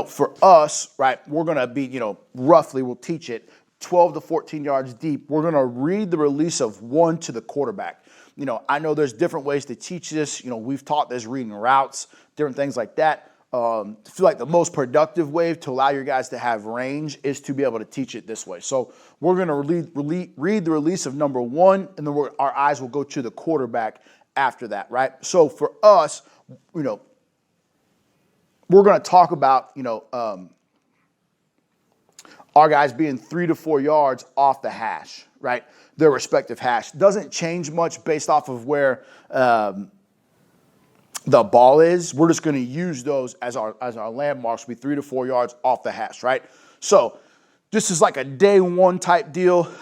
for us, right, we're going to be, roughly we'll teach it 12 to 14 yards deep. We're going to read the release of one to the quarterback. I know there's different ways to teach this. We've taught this reading routes, different things like that. I feel like the most productive way to allow your guys to have range is to be able to teach it this way. So we're going to read the release of number one, and then our eyes will go to the quarterback after that, right? So for us, we're going to talk about, our guys being 3 to 4 yards off the hash, right? Their respective hash. Doesn't change much based off of where the ball is. We're just going to use those as our landmarks. Be 3 to 4 yards off the hash, right? So this is like a day one type deal.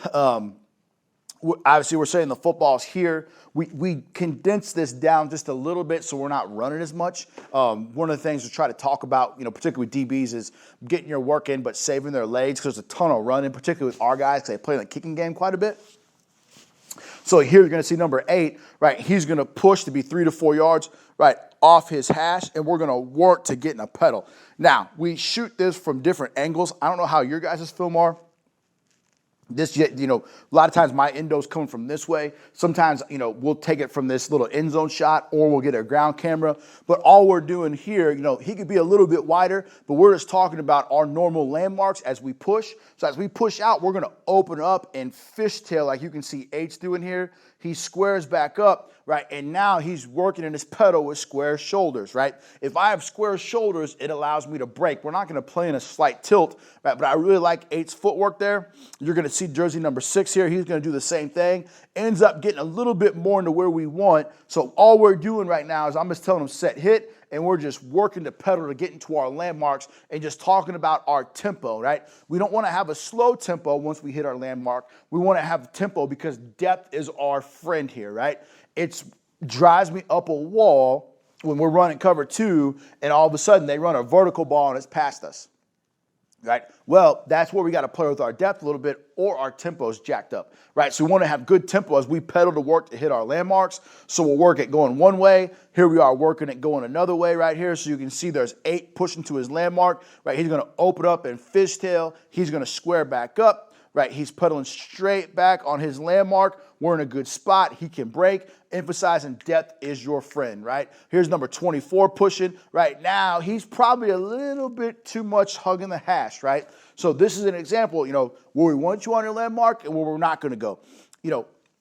Obviously, we're saying the football's here. We condense this down just a little bit so we're not running as much. One of the things we try to talk about, particularly with DBs, is getting your work in but saving their legs, because there's a ton of running, particularly with our guys, because they play in the kicking game quite a bit. So here you're going to see number 8, right? He's going to push to be 3 to 4 yards, right, off his hash, and we're going to work to get in a pedal. Now, we shoot this from different angles. I don't know how your guys' film are. This, a lot of times my endo's coming from this way. Sometimes, we'll take it from this little end zone shot, or we'll get a ground camera. But all we're doing here, he could be a little bit wider, but we're just talking about our normal landmarks as we push. So as we push out, we're going to open up and fishtail, like you can see H doing here. He squares back up, right? And now he's working in his pedal with square shoulders, right? If I have square shoulders, it allows me to break. We're not going to play in a slight tilt, right? But I really like 8's footwork there. You're going to see jersey number 6 here. He's going to do the same thing. Ends up getting a little bit more into where we want. So all we're doing right now is I'm just telling him set hit, and we're just working the pedal to get into our landmarks and just talking about our tempo, right? We don't want to have a slow tempo once we hit our landmark. We want to have tempo because depth is our friend here, right? It drives me up a wall when we're running cover 2, and all of a sudden they run a vertical ball and it's past us, right? Well, that's where we got to play with our depth a little bit, or our tempo is jacked up, right? So we want to have good tempo as we pedal to work to hit our landmarks. So we'll work it going one way. Here we are working it going another way right here. So you can see there's 8 pushing to his landmark, right? He's going to open up and fishtail. He's going to square back up, right? He's pedaling straight back on his landmark. We're in a good spot. He can break. Emphasizing depth is your friend, right? Here's number 24 pushing. Right now, he's probably a little bit too much hugging the hash, right? So this is an example, where we want you on your landmark and where we're not going to go.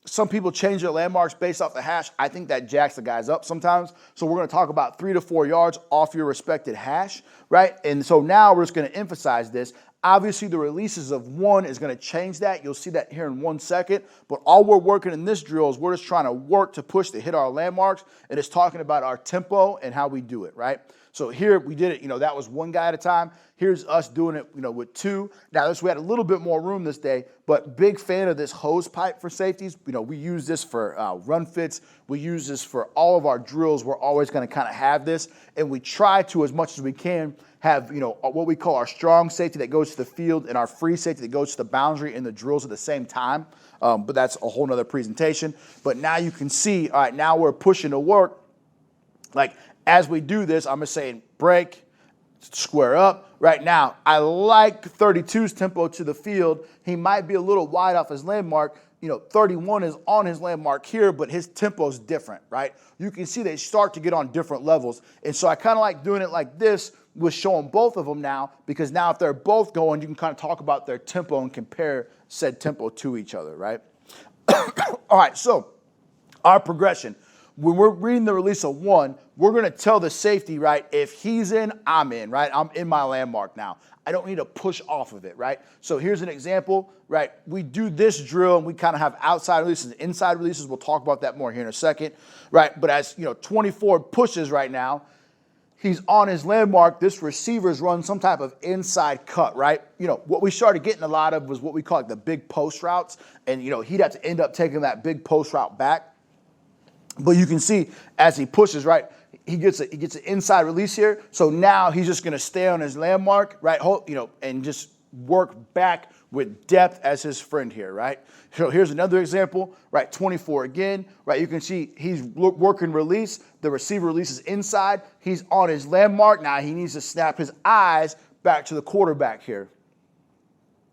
Some people change their landmarks based off the hash. I think that jacks the guys up sometimes. So we're going to talk about 3 to 4 yards off your respected hash, right? And so now we're just going to emphasize this. Obviously, the releases of 1 is going to change that. You'll see that here in 1 second. But all we're working in this drill is we're just trying to work to push to hit our landmarks. And it's talking about our tempo and how we do it, right? So here we did it, that was 1 guy at a time. Here's us doing it, with 2. Now, we had a little bit more room this day, but big fan of this hose pipe for safeties. We use this for run fits. We use this for all of our drills. We're always going to kind of have this. And we try to, as much as we can, have, what we call our strong safety that goes to the field and our free safety that goes to the boundary in the drills at the same time. But that's a whole nother presentation. But now you can see, all right, now we're pushing to work. Like, as we do this, I'm just saying break, square up. Right now, I like 32's tempo to the field. He might be a little wide off his landmark. 31 is on his landmark here, but his tempo is different, right? You can see they start to get on different levels. And so I kind of like doing it like this with showing both of them now, because now if they're both going, you can kind of talk about their tempo and compare said tempo to each other, right? All right, so our progression. When we're reading the release of 1, we're going to tell the safety, right, if he's in, I'm in, right? I'm in my landmark now. I don't need to push off of it, right? So here's an example, right? We do this drill, and we kind of have outside releases and inside releases. We'll talk about that more here in a second, right? But as, 24 pushes right now, he's on his landmark. This receiver's run some type of inside cut, right? What we started getting a lot of was what we call like the big post routes, and, he'd have to end up taking that big post route back. But you can see as he pushes, right, he gets an inside release here. So now he's just going to stay on his landmark, right, and just work back with depth as his friend here, right? So here's another example, right? 24 again, right? You can see he's working release. The receiver releases inside. He's on his landmark. Now he needs to snap his eyes back to the quarterback here,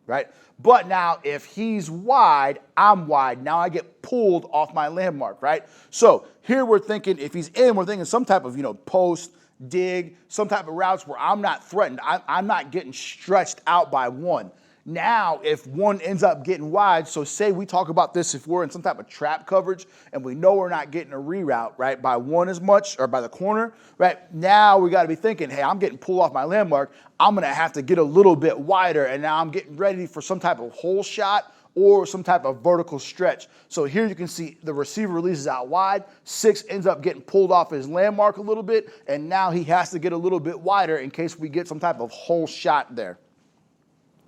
right? But now if he's wide, I'm wide. Now I get pulled off my landmark, right? So here we're thinking if he's in, we're thinking some type of, post, dig, some type of routes where I'm not threatened. I'm not getting stretched out by one. Now, if one ends up getting wide, so say we talk about this if we're in some type of trap coverage and we know we're not getting a reroute, right, by one as much or by the corner, right? Now we got to be thinking, hey, I'm getting pulled off my landmark. I'm going to have to get a little bit wider, and now I'm getting ready for some type of hole shot or some type of vertical stretch. So here you can see the receiver releases out wide. 6 ends up getting pulled off his landmark a little bit, and now he has to get a little bit wider in case we get some type of hole shot there,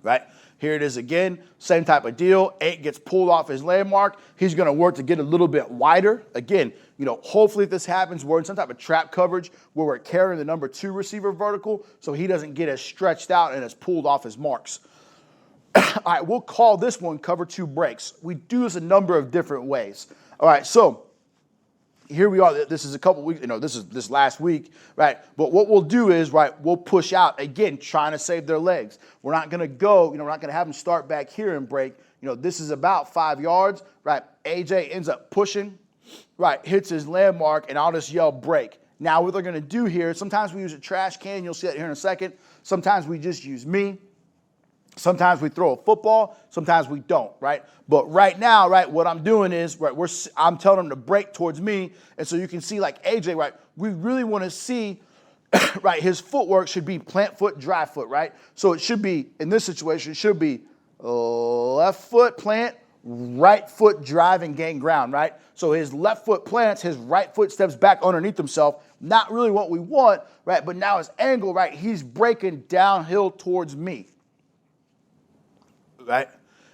right? Here it is again, same type of deal. 8 gets pulled off his landmark. He's going to work to get a little bit wider. Again, hopefully if this happens, we're in some type of trap coverage where we're carrying the number 2 receiver vertical so he doesn't get as stretched out and as pulled off his marks. All right, we'll call this one cover 2 breaks. We do this a number of different ways. All right, so here we are. This is a couple weeks, this is this last week, right? But what we'll do is, right, we'll push out, again, trying to save their legs. We're not going to go, we're not going to have them start back here and break. This is about 5 yards, right? AJ ends up pushing, right, hits his landmark, and I'll just yell break. Now, what they're going to do here, sometimes we use a trash can. You'll see that here in a second. Sometimes we just use me. Sometimes we throw a football, sometimes we don't, right? But right now, right, what I'm doing is, right, I'm telling them to break towards me, and so you can see like AJ, right, we really want to see, right, his footwork should be plant foot, drive foot, right? So it should be, in this situation, it should be left foot plant, right foot drive and gain ground, right? So his left foot plants, his right foot steps back underneath himself, not really what we want, right? But now his angle, right, he's breaking downhill towards me. Right?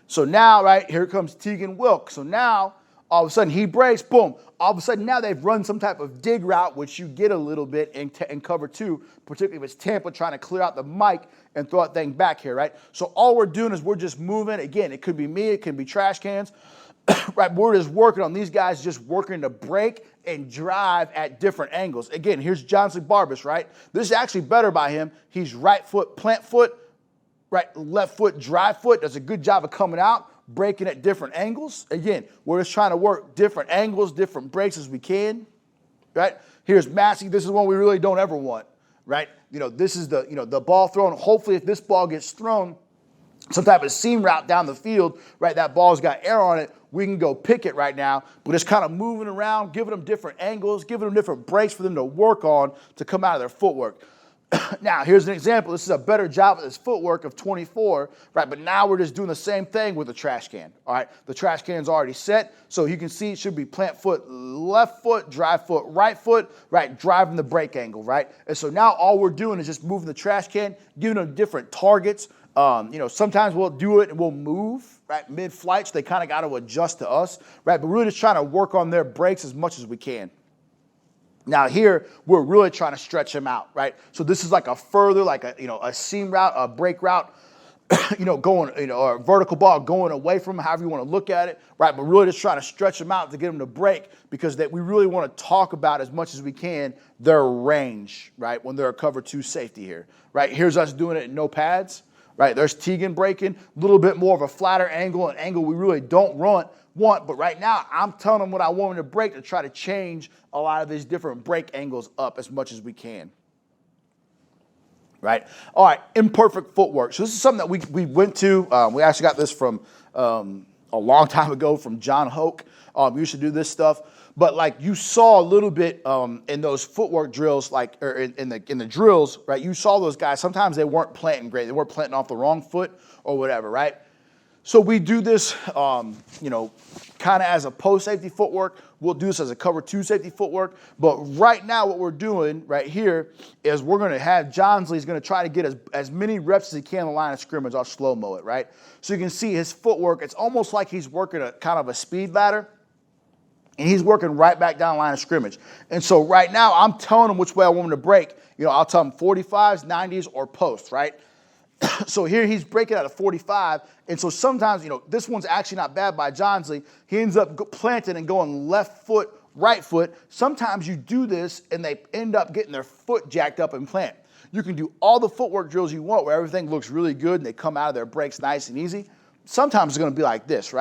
So now, right, here comes Tegan Wilk. So now, all of a sudden, he breaks, boom. All of a sudden, now they've run some type of dig route, which you get a little bit in cover 2, particularly if it's Tampa trying to clear out the mic and throw that thing back here, right? So all we're doing is we're just moving. Again, it could be me, it could be trash cans, right? We're just working on these guys, just working to break and drive at different angles. Again, here's Johnson Barbas, right? This is actually better by him. He's right foot, plant foot, right, left foot, drive foot, does a good job of coming out, breaking at different angles. Again, we're just trying to work different angles, different breaks as we can, right? Here's Massey. This is one we really don't ever want, right? This is the ball thrown. Hopefully, if this ball gets thrown, some type of seam route down the field, right, that ball's got air on it, we can go pick it right now. We're just kind of moving around, giving them different angles, giving them different breaks for them to work on to come out of their footwork. Now, here's an example. This is a better job of this footwork of 24, right? But now we're just doing the same thing with the trash can, all right? The trash can's already set, so you can see it should be plant foot, left foot, drive foot, right? Driving the break angle, right? And so now all we're doing is just moving the trash can, giving them different targets. Sometimes we'll do it and we'll move, right? Mid-flight, so they kind of got to adjust to us, right? But we're really just trying to work on their breaks as much as we can. Now here, we're really trying to stretch him out, right? So this is like a further, like a seam route, a break route, going, or a vertical ball going away from him, however you want to look at it, right? But really just trying to stretch him out to get him to break because we really want to talk about as much as we can their range, right? When they're a cover 2 safety here, right? Here's us doing it in no pads, right? There's Tegan breaking, a little bit more of a flatter angle, an angle we really don't want, but right now I'm telling them what I want them to break to try to change a lot of these different break angles up as much as we can. Right? All right, imperfect footwork. So this is something that we went to. We actually got this from a long time ago from John Hoke. We used to do this stuff. But like you saw a little bit in those footwork drills, or in the drills, right? You saw those guys. Sometimes they weren't planting great. They weren't planting off the wrong foot or whatever, right? So we do this, kind of as a post safety footwork. We'll do this as a cover 2 safety footwork. But right now what we're doing right here is we're going to have Johnsley's going to try to get as many reps as he can on the line of scrimmage. I'll slow-mo it, right? So you can see his footwork. It's almost like he's working a kind of a speed ladder. And he's working right back down the line of scrimmage. And so right now I'm telling him which way I want him to break. I'll tell him 45s, 90s, or post, right? So here he's breaking out of 45, and so sometimes, this one's actually not bad by Johnsley. He ends up planting and going left foot, right foot. Sometimes you do this, and they end up getting their foot jacked up and plant. You can do all the footwork drills you want where everything looks really good, and they come out of their breaks nice and easy. Sometimes it's going to be like this, right?